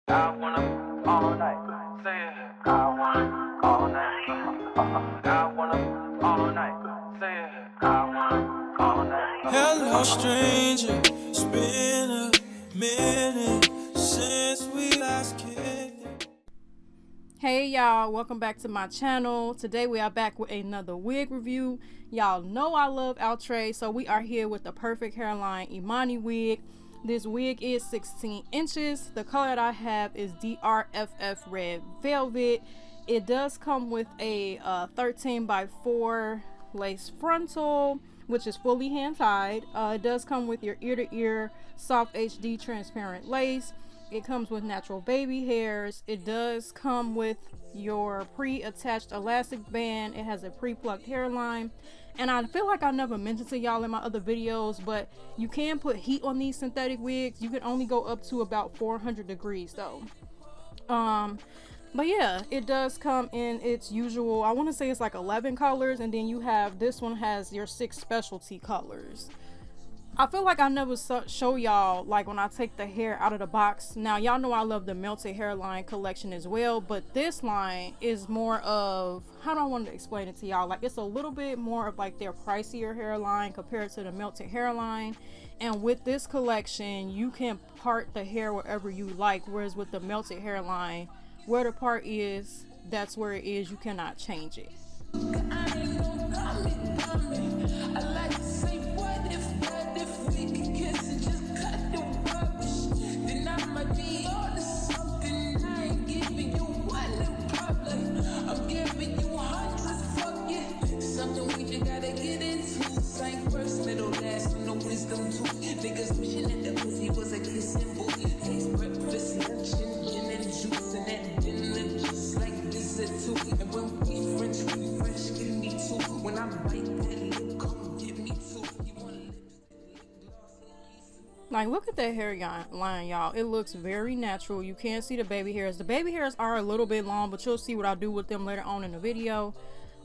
I wanna all night. Say it. I wanna all night. I wanna all night. Say it. I wanna all night. Hello, stranger. It's been a minute since we last kicked it. Hey y'all, welcome back to my channel. Today we are back with another wig review. Y'all know I love Outre, so we are here with the perfect hairline Imani wig. This wig is 16 inches. The color that I have is DRFF Red Velvet. It does come with a 13x4 lace frontal, which is fully hand tied. It does come with your ear to ear soft HD transparent lace. It comes with natural baby hairs. It does come with your pre-attached elastic band. It has a pre-plucked hairline. And I feel like I never mentioned to y'all in my other videos, but you can put heat on these synthetic wigs. You can only go up to about 400 degrees though. But yeah, it does come in its usual, I want to say it's like 11 colors, and then you have, this one has your 6 specialty colors. I feel like I never show y'all like when I take the hair out of the box. Now y'all know I love the melted hairline collection as well, but this line is more of, how do I want to explain it to y'all, like it's a little bit more of like their pricier hairline compared to the melted hairline. And with this collection you can part the hair wherever you like, whereas with the melted hairline, where the part is, that's where it is. You cannot change it. Like, look at that hairline, y'all. It looks very natural. You can see the baby hairs. The baby hairs are a little bit long, but you'll see what I do with them later on in the video.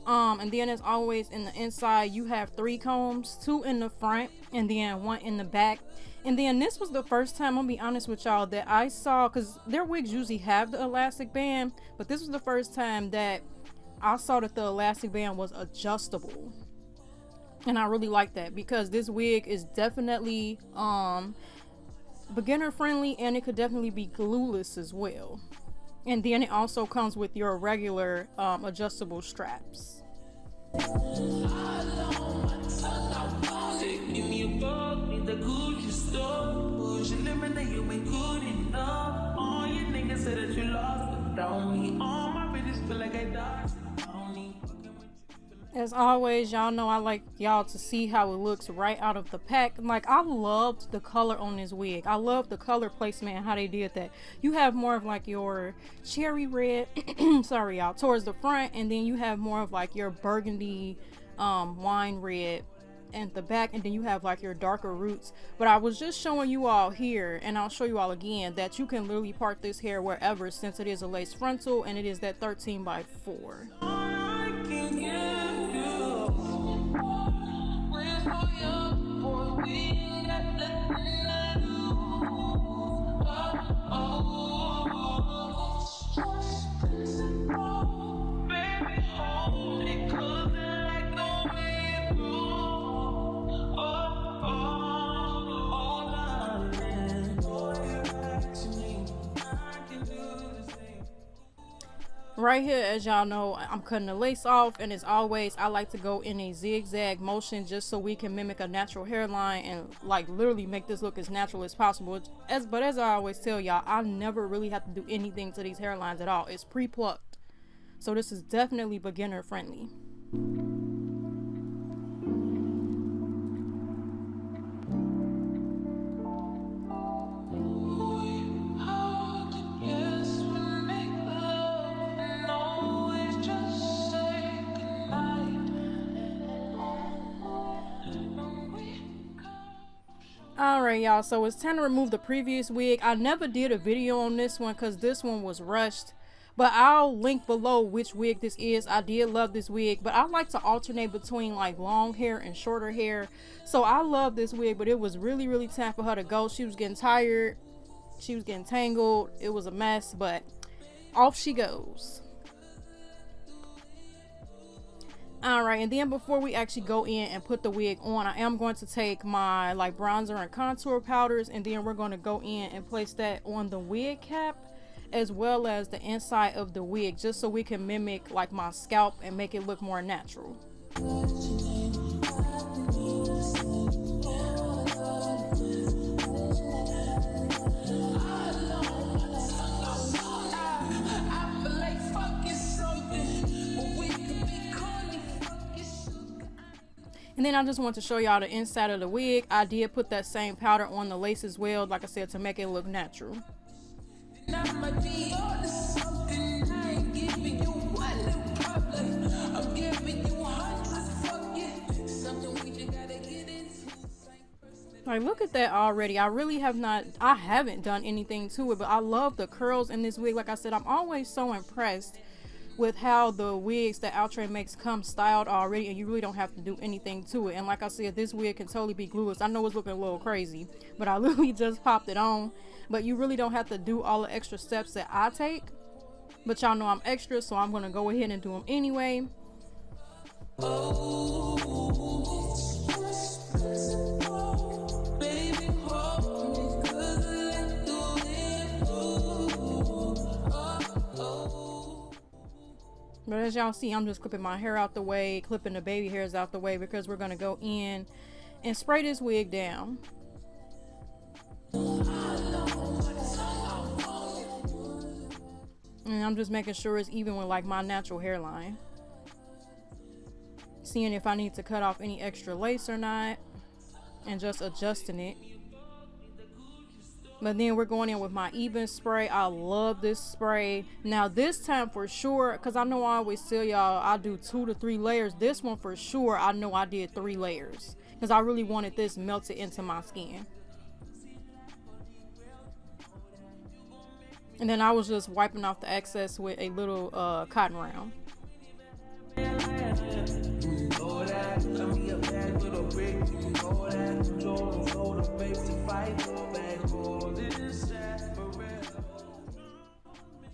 And then as always, in the inside you have 3 combs, 2 in the front and then 1 in the back. And then this was the first time, I'm gonna be honest with y'all, that I saw, because their wigs usually have the elastic band, but this was the first time that I saw that the elastic band was adjustable. And I really like that, because this wig is definitely beginner friendly, and it could definitely be glueless as well. And then it also comes with your regular adjustable straps. As always, y'all know I like y'all to see how it looks right out of the pack. Like, I loved the color on this wig. I love the color placement and how they did that. You have more of like your cherry red sorry y'all, towards the front, and then you have more of like your burgundy wine red at the back, and then you have like your darker roots. But I was just showing you all here, and I'll show you all again, that you can literally part this hair wherever, since it is a lace frontal and it is that 13x4. Right here, as y'all know, I'm cutting the lace off, and as always I like to go in a zigzag motion just so we can mimic a natural hairline and like literally make this look as natural as possible. But as I always tell y'all, I never really have to do anything to these hairlines at all. It's pre-plucked, so this is definitely beginner friendly. Alright y'all, so it's time to remove the previous wig. I never did a video on this one because this one was rushed, but I'll link below which wig this is. I did love this wig, but I like to alternate between like long hair and shorter hair. So I love this wig, but it was really time for her to go. She was getting tired She was getting tangled. It was a mess, but off she goes. All right, and then before we actually go in and put the wig on, I am going to take my like bronzer and contour powders, and then we're going to go in and place that on the wig cap as well as the inside of the wig, just so we can mimic like my scalp and make it look more natural. And then I just want to show y'all the inside of the wig. I did put that same powder on the lace as well, like I said, to make it look natural. Like, look at that already. I haven't done anything to it, but I love the curls in this wig. Like I said, I'm always so impressed with how the wigs that Outre makes come styled already, and you really don't have to do anything to it. And like I said, this wig can totally be glueless. I know it's looking a little crazy, but I literally just popped it on. But you really don't have to do all the extra steps that I take. But y'all know I'm extra, so I'm gonna go ahead and do them anyway. But as y'all see, I'm just clipping my hair out the way, clipping the baby hairs out the way, because we're going to go in and spray this wig down. And I'm just making sure it's even with like my natural hairline. Seeing if I need to cut off any extra lace or not, and just adjusting it. But then we're going in with my even spray. I love this spray. Now this time for sure, because I know I always tell y'all I do 2 to 3 layers. This one for sure, I know I did 3 layers, because I really wanted this melted into my skin. And then I was just wiping off the excess with a little cotton round.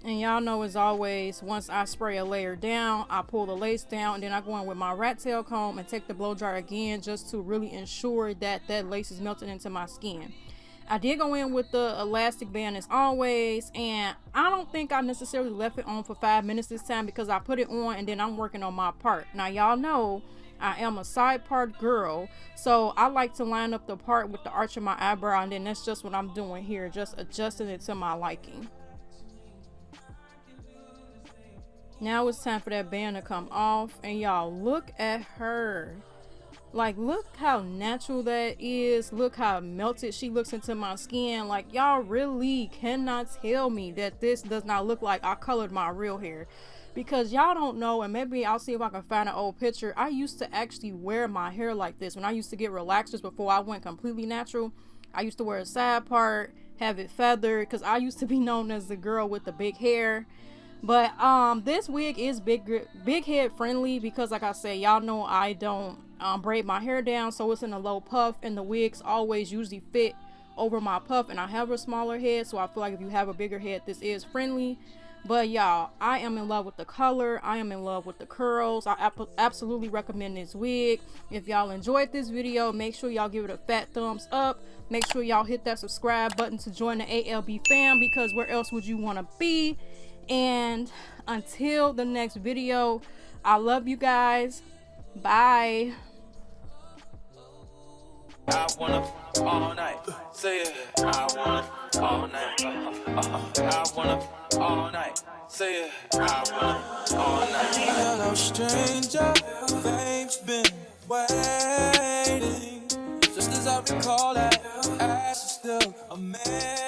And y'all know, as always, once I spray a layer down, I pull the lace down, and then I go in with my rat tail comb and take the blow dryer again, just to really ensure that that lace is melted into my skin. I did go in with the elastic band as always, and I don't think I necessarily left it on for 5 minutes this time, because I put it on and then I'm working on my part. Now y'all know I am a side part girl, so I like to line up the part with the arch of my eyebrow, and then that's just what I'm doing here, just adjusting it to my liking. Now it's time for that band to come off, and y'all look at her. Like, look how natural that is. Look how melted she looks into my skin. Like, y'all really cannot tell me that this does not look like I colored my real hair, because y'all don't know. And maybe I'll see if I can find an old picture. I used to actually wear my hair like this when I used to get relaxers before I went completely natural. I used to wear a side part, have it feathered, because I used to be known as the girl with the big hair. But this wig is big head friendly, because like I said, y'all know I don't braid my hair down, so it's in a low puff, and the wigs always usually fit over my puff, and I have a smaller head, so I feel like if you have a bigger head, this is friendly. But y'all, I am in love with the color. I am in love with the curls. I absolutely recommend this wig. If y'all enjoyed this video, make sure y'all give it a fat thumbs up. Make sure y'all hit that subscribe button to join the ALB fam, because where else would you want to be? And until the next video, I love you guys. Bye. I wanna all night. Say it. I wanna all night. I wanna all night. Say it. I wanna all night. Hello, stranger. Fame's been waiting. Just as I recall that, ass is still a man.